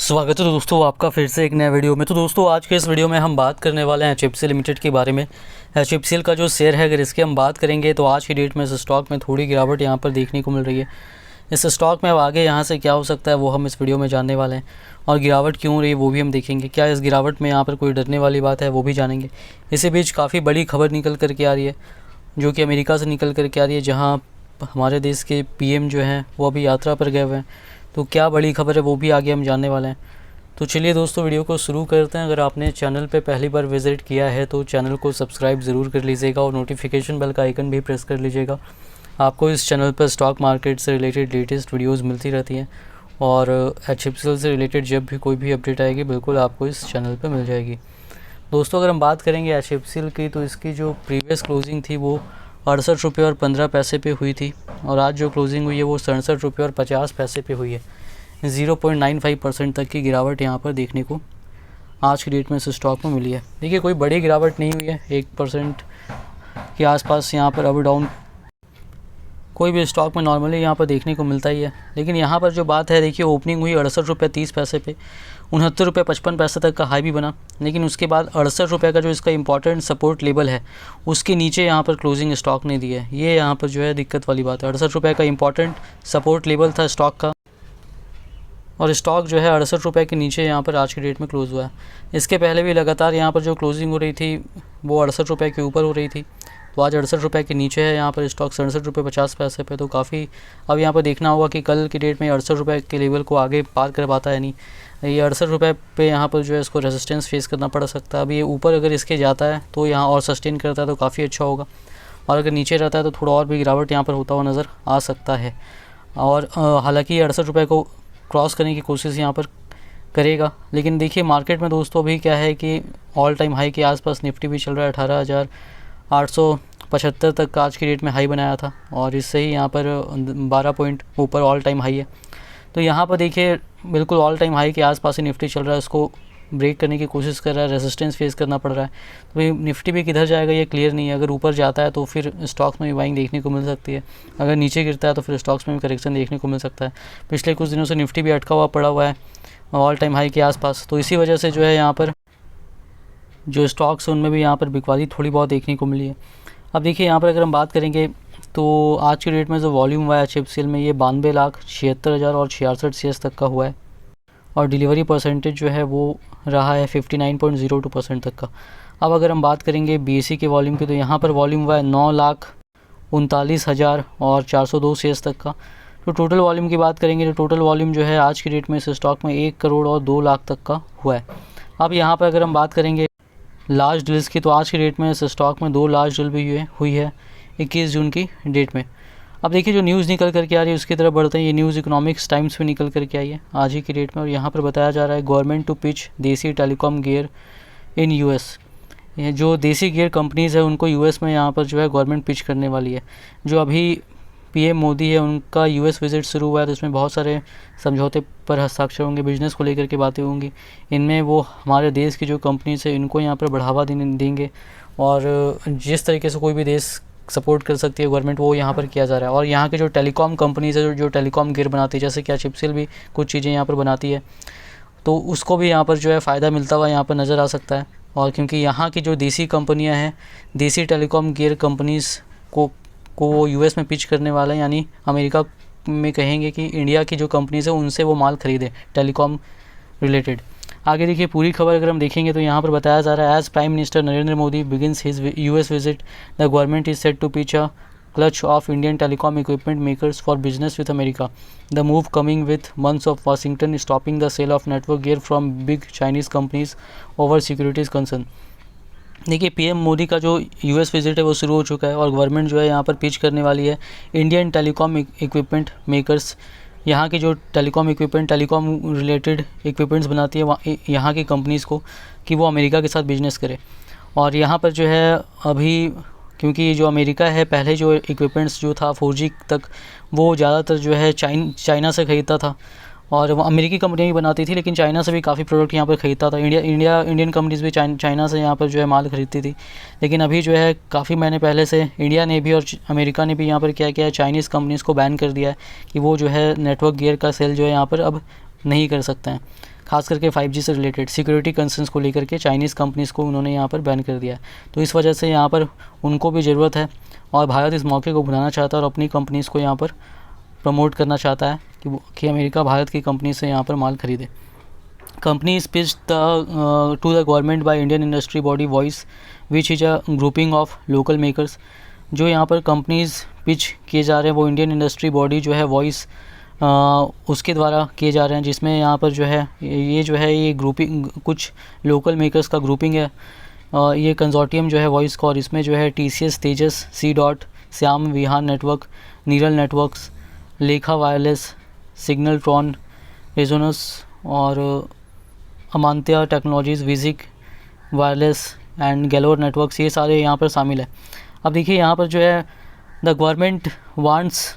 स्वागत है दोस्तों आपका फिर से एक नया वीडियो में। तो दोस्तों आज के इस वीडियो में हम बात करने वाले हैं HFCL लिमिटेड के बारे में। HFCL का जो शेयर है अगर इसकी हम बात करेंगे तो आज की डेट में इस स्टॉक में थोड़ी गिरावट यहाँ पर देखने को मिल रही है। इस स्टॉक में अब आगे यहाँ से क्या हो सकता है वो हम इस वीडियो में जानने वाले हैं, और गिरावट क्यों हो रही है वो भी हम देखेंगे। क्या इस गिरावट में यहाँ पर कोई डरने वाली बात है वो भी जानेंगे। इसी बीच काफ़ी बड़ी खबर निकल कर के आ रही है जो कि अमेरिका से निकल कर के आ रही है, जहाँ हमारे देश के PM जो हैं वो अभी यात्रा पर गए हुए हैं। तो क्या बड़ी खबर है वो भी आगे हम जानने वाले हैं। तो चलिए दोस्तों वीडियो को शुरू करते हैं। अगर आपने चैनल पे पहली बार विज़िट किया है तो चैनल को सब्सक्राइब ज़रूर कर लीजिएगा और नोटिफिकेशन बेल का आइकन भी प्रेस कर लीजिएगा। आपको इस चैनल पर स्टॉक मार्केट से रिलेटेड लेटेस्ट वीडियोस मिलती रहती हैं, और HFCL से रिलेटेड जब भी कोई भी अपडेट आएगी बिल्कुल आपको इस चैनल पर मिल जाएगी। दोस्तों अगर हम बात करेंगे HFCL की तो इसकी जो प्रीवियस क्लोजिंग थी वो 68 रुपये और 15 पैसे पे हुई थी, और आज जो क्लोजिंग हुई है वो 67 रुपये और 50 पैसे पे हुई है। 0.95% तक की गिरावट यहाँ पर देखने को आज की डेट में इस स्टॉक में मिली है। देखिए कोई बड़ी गिरावट नहीं हुई है, 1% के आसपास यहाँ पर अप डाउन कोई भी स्टॉक में नॉर्मली यहाँ पर देखने को मिलता ही है। लेकिन यहाँ पर जो बात है, देखिए ओपनिंग हुई 68 रुपये 30 पैसे पे, 69 रुपये 55 पैसे तक का हाई भी बना, लेकिन उसके बाद 68 रुपये का जो इसका इंपॉर्टेंट सपोर्ट लेवल है उसके नीचे यहाँ पर क्लोजिंग स्टॉक ने दी है। ये यहाँ पर जो है दिक्कत वाली बात है। 68 रुपये का इंपॉर्टेंट सपोर्ट लेवल था स्टॉक का, और स्टॉक जो है 68 रुपये के नीचे यहाँ पर आज की डेट में क्लोज़ हुआ है। इसके पहले भी लगातार यहाँ पर जो क्लोजिंग हो रही थी वो 68 रुपये के ऊपर हो रही थी, तो आज 68 रुपये के नीचे है यहाँ पर स्टॉक 67 रुपये 50 पैसे पे। तो काफ़ी अब यहाँ पर देखना होगा कि कल की डेट में 68 रुपये के लेवल को आगे पार कर पाता है नहीं। ये 68 रुपये पे यहाँ पर जो है इसको रेजिस्टेंस फेस करना पड़ सकता है। अब ये ऊपर अगर इसके जाता है तो यहाँ और सस्टेन करता है तो काफ़ी अच्छा होगा, और अगर नीचे रहता है तो थोड़ा और भी गिरावट यहाँ पर होता हुआ नज़र आ सकता है। और हालाँकि 68 रुपये को क्रॉस करने की कोशिश यहाँ पर करेगा। लेकिन देखिए मार्केट में दोस्तों अभी क्या है कि ऑल टाइम हाई के आसपास निफ्टी भी चल रहा है। 18,875 तक का आज की डेट में हाई बनाया था, और इससे ही यहाँ पर 12 पॉइंट ऊपर ऑल टाइम हाई है। तो यहाँ पर देखिए बिल्कुल ऑल टाइम हाई के आसपास ही निफ्टी चल रहा है, इसको ब्रेक करने की कोशिश कर रहा है, रेजिस्टेंस फेस करना पड़ रहा है। तो भाई निफ्टी भी किधर जाएगा ये क्लियर नहीं है। अगर ऊपर जाता है तो फिर स्टॉक्स में भी बाइंग देखने को मिल सकती है, अगर नीचे गिरता है तो फिर स्टॉक्स में भी करेक्शन देखने को मिल सकता है। पिछले कुछ दिनों से निफ्टी भी अटका हुआ पड़ा हुआ है ऑल टाइम हाई के आसपास, तो इसी वजह से जो है यहाँ पर जो स्टॉक्स हैं उनमें भी यहाँ पर बिकवाली थोड़ी बहुत देखने को मिली है। अब देखिए यहाँ पर अगर हम बात करेंगे तो आज की डेट में जो वॉल्यूम हुआ है HFCL में ये 92,76,000 और 66 शेयर्स तक का हुआ है, और डिलीवरी परसेंटेज जो है वो रहा है 59.02% तक का। अब अगर हम बात करेंगे BSE के वॉल्यूम की तो यहाँ पर वॉल्यूम हुआ है 9,39,000 और 402 शेयर्स तक का। तो टोटल वॉल्यूम की बात करेंगे तो टोटल वॉल्यूम जो है आज की डेट में इस स्टॉक में 1 करोड़ और 2 लाख तक का हुआ है। अब यहाँ पर अगर हम बात करेंगे लार्ज डील्स की तो आज की डेट में इस स्टॉक में 2 लार्ज डील भी हुई है 21 जून की डेट में। अब देखिए जो न्यूज़ निकल करके आ रही है उसकी तरफ बढ़ते हैं। ये न्यूज़ इकोनॉमिक्स टाइम्स में निकल करके आई है आज ही की डेट में, और यहाँ पर बताया जा रहा है गवर्नमेंट टू पिच देसी टेलीकॉम गियर इन US। ये जो देसी गियर कंपनीज़ है उनको US में यहाँ पर जो है गवर्नमेंट पिच करने वाली है। जो अभी PM मोदी है उनका US विजिट शुरू हुआ है, तो इसमें बहुत सारे समझौते पर हस्ताक्षर होंगे, बिजनेस को लेकर के बातें होंगी। इनमें वो हमारे देश की जो कंपनीज है इनको यहाँ पर बढ़ावा देंगे, और जिस तरीके से कोई भी देश सपोर्ट कर सकती है गवर्नमेंट वो यहाँ पर किया जा रहा है। और यहाँ के जो टेलीकॉम कंपनीज है जो टेलीकॉम गियर बनाती है, जैसे कि HFCL भी कुछ चीज़ें यहाँ पर बनाती है, तो उसको भी यहाँ पर जो है फ़ायदा मिलता हुआ यहाँ पर नज़र आ सकता है। और क्योंकि यहाँ की जो देसी कंपनियाँ हैं, देसी टेलीकॉम गियर कंपनीज़ को वो US में पिच करने वाला है, यानी अमेरिका में कहेंगे कि इंडिया की जो कंपनीज़ है उनसे वो माल खरीदे टेलीकॉम रिलेटेड। आगे देखिए पूरी खबर अगर हम देखेंगे तो यहाँ पर बताया जा रहा है as prime minister Narendra Modi begins his US visit the government is set to pitch a clutch of Indian telecom equipment makers for business with America, the move coming with months of Washington stopping the sale of network gear from big Chinese companies over securities concern. देखिए PM Modi का जो US visit है वो शुरू हो चुका है, और गवर्नमेंट जो है यहाँ पर पिच करने वाली है इंडियन टेलीकॉम इक्विपमेंट मेकर्स, यहाँ की जो टेलीकॉम रिलेटेड इक्विपमेंट्स बनाती है यहाँ की कंपनीज़ को, कि वो अमेरिका के साथ बिजनेस करे। और यहाँ पर जो है अभी क्योंकि जो अमेरिका है पहले जो इक्विपमेंट्स जो था 4G तक वो ज़्यादातर जो है चाइना से ख़रीदता था, और वो अमेरिकी कंपनियाँ भी बनाती थी, लेकिन चाइना से भी काफ़ी प्रोडक्ट यहाँ पर ख़रीदता था। इंडियन कंपनीज़ भी चाइना से यहाँ पर जो है माल ख़रीदती थी। लेकिन अभी जो है काफ़ी महीने पहले से इंडिया ने भी और अमेरिका ने भी यहाँ पर क्या किया है, चाइनीज़ कंपनीज़ को बैन कर दिया है कि वो जो है नेटवर्क गियर का सेल जो है यहाँ पर अब नहीं कर सकते हैं, खास करके 5G से रिलेटेड सिक्योरिटी कंसर्न्स को लेकर के चाइनीज़ कंपनीज़ को उन्होंने यहाँ पर बैन कर दिया है। तो इस वजह से यहाँ पर उनको भी ज़रूरत है और भारत इस मौके को भुनाना चाहता है और अपनी कंपनीज़ को यहाँ पर प्रमोट करना चाहता है कि अमेरिका भारत की कंपनी से यहाँ पर माल खरीदे। Company is pitch to the government by Indian industry body voice which is a grouping of local makers. जो यहाँ पर कंपनीज़ पिच किए जा रहे हैं वो इंडियन इंडस्ट्री बॉडी जो है वॉइस उसके द्वारा किए जा रहे हैं, जिसमें यहाँ पर जो है ये ग्रुपिंग कुछ लोकल मेकर्स का ग्रुपिंग है। ये कंजोर्टियम जो है वॉइस का, और इसमें जो है TCS, Tejas, C DOT, Shyam Vihaan network, Niral networks, Lekha wireless, Signaltron, रेजोनस और अमांत्या टेक्नोलॉजीज़, विजिक वायरलेस एंड गैलोर नेटवर्क्स, ये सारे यहाँ पर शामिल है। अब देखिए यहाँ पर जो है the government wants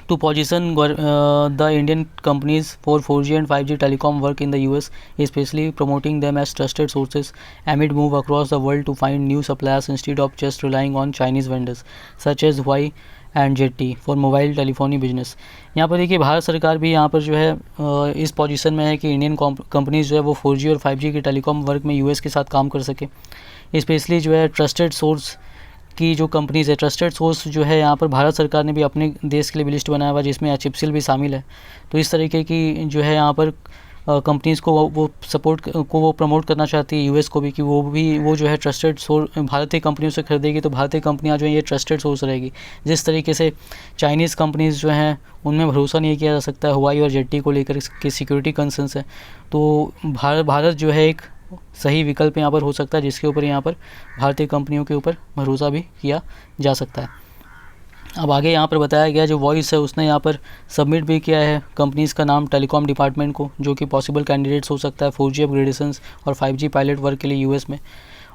to position the Indian companies for 4G and 5G telecom work in the US, especially promoting them as trusted sources amid move across the world to find new suppliers instead of just relying on Chinese vendors such as Huawei and ZTE for mobile telephony business। यहाँ पर देखिए भारत सरकार भी यहाँ पर जो है इस पोजीशन में है कि इंडियन कंपनीज जो है वो 4G और 5G के टेलीकॉम वर्क में US के साथ काम कर सके। स्पेशली जो है ट्रस्टेड सोर्स की जो कंपनीज़ है, ट्रस्टेड सोर्स जो है यहाँ पर भारत सरकार ने भी अपने देश के लिए भी लिस्ट बनाया हुआ जिसमें HFCL भी शामिल है। तो इस तरीके की जो है यहाँ पर कंपनीज़ को वो सपोर्ट को वो प्रमोट करना चाहती है US को भी, कि वो जो है ट्रस्टेड सोर्स भारतीय कंपनियों से खरीदेगी तो भारतीय कंपनियाँ जो है ये ट्रस्टेड सोर्स रहेगी। जिस तरीके से चाइनीज़ कंपनीज़ जो हैं उनमें भरोसा नहीं किया जा सकता है, हुआई और ZTE को लेकर के सिक्योरिटी कंसर्न्स है, तो भारत जो है एक सही विकल्प यहाँ पर हो सकता है जिसके ऊपर यहाँ पर भारतीय कंपनियों के ऊपर भरोसा भी किया जा सकता है। अब आगे यहाँ पर बताया गया जो वॉइस है उसने यहाँ पर सबमिट भी किया है कंपनीज़ का नाम टेलीकॉम डिपार्टमेंट को, जो कि पॉसिबल कैंडिडेट्स हो सकता है 4G अपग्रेडेशंस और 5G पायलट वर्क के लिए US में।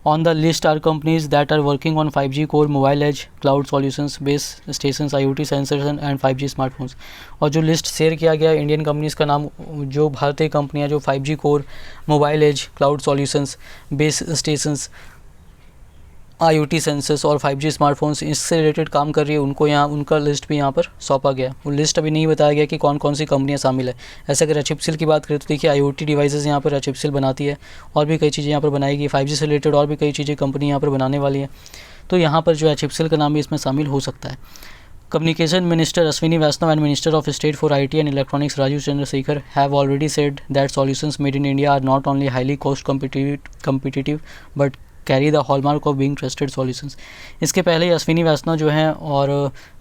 On the list are companies that are working on 5G core, mobile edge, cloud solutions, base stations, IoT sensors and 5G smartphones। और जो लिस्ट शेयर किया गया इंडियन कंपनीज़ का नाम, जो भारतीय कंपनियां जो 5G core, mobile edge, cloud solutions, base stations, IoT sensors और 5G स्मार्टफोन्स इससे रिलेटेड काम कर रही है, उनको यहाँ उनका लिस्ट भी यहाँ पर सौंपा गया। वो लिस्ट अभी नहीं बताया गया कि कौन कौन सी कंपनियाँ शामिल है। ऐसे अगर HFCL की बात करें तो देखिए IoT डिवाइसेस यहाँ पर HFCL बनाती है और भी कई चीज़ें यहाँ पर बनाएगी, 5G से रिलेटेड और भी कई चीज़ें कंपनी यहाँ पर बनाने वाली है। तो यहाँ पर जो HFCL का नाम भी इसमें शामिल हो सकता है। Communication Minister Ashwini Vaishnaw and Minister of State for IT and Electronics Rajiv Chandrasekhar have already said that solutions made in India are not only highly cost competitive but carry the hallmark of being trusted solutions. इसके पहले ही अश्विनी वैष्णव जो हैं और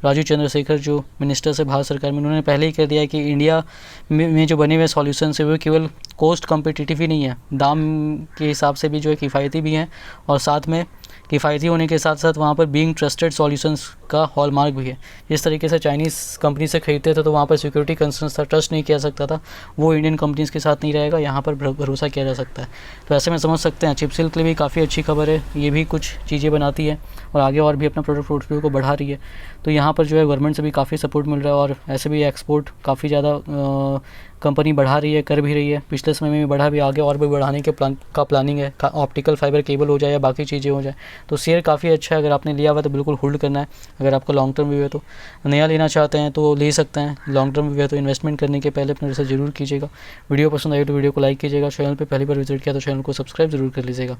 राजीव चंद्रशेखर जो ministers है भारत सरकार में, उन्होंने पहले ही कह दिया कि इंडिया में जो बने हुए सॉल्यूशंस है वो केवल कोस्ट कम्पिटिटिव ही नहीं है, दाम के हिसाब से भी जो है किफ़ायती भी हैं, और साथ में किफ़ायती होने के साथ साथ वहाँ पर बीइंग ट्रस्टेड सॉल्यूशंस का हॉलमार्क भी है। जिस तरीके से चाइनीज़ कंपनी से खरीदते थे तो वहाँ पर सिक्योरिटी कंसर्न्स था, ट्रस्ट नहीं किया सकता था, वो इंडियन कंपनीज़ के साथ नहीं रहेगा, यहाँ पर भरोसा किया जा सकता है। तो ऐसे में समझ सकते हैं HFCL के लिए भी काफ़ी अच्छी खबर है, ये भी कुछ चीज़ें बनाती है और आगे और भी अपना प्रोडक्ट पोर्टफोलियो को बढ़ा रही है। तो यहाँ पर जो है गवर्नमेंट से भी काफ़ी सपोर्ट मिल रहा है और ऐसे भी एक्सपोर्ट काफ़ी ज़्यादा कंपनी बढ़ा रही है, कर भी रही है, पिछले समय में भी बढ़ा भी, आगे और भी बढ़ाने के प्लानिंग है। ऑप्टिकल फाइबर केबल हो जाए या बाकी चीज़ें हो जाए, तो शेयर काफ़ी अच्छा है। अगर आपने लिया हुआ तो बिल्कुल होल्ड करना है। अगर आपको लॉन्ग टर्म व्यू है तो नया लेना चाहते हैं तो ले सकते हैं, लॉन्ग टर्म व्यू है तो इन्वेस्टमेंट करने के पहले अपने रिसर्च जरूर कीजिएगा। वीडियो पसंद आई तो वीडियो को लाइक कीजिएगा, चैनल पर पहली बार विजिट किया तो चैनल को सब्सक्राइब जरूर कर लीजिएगा।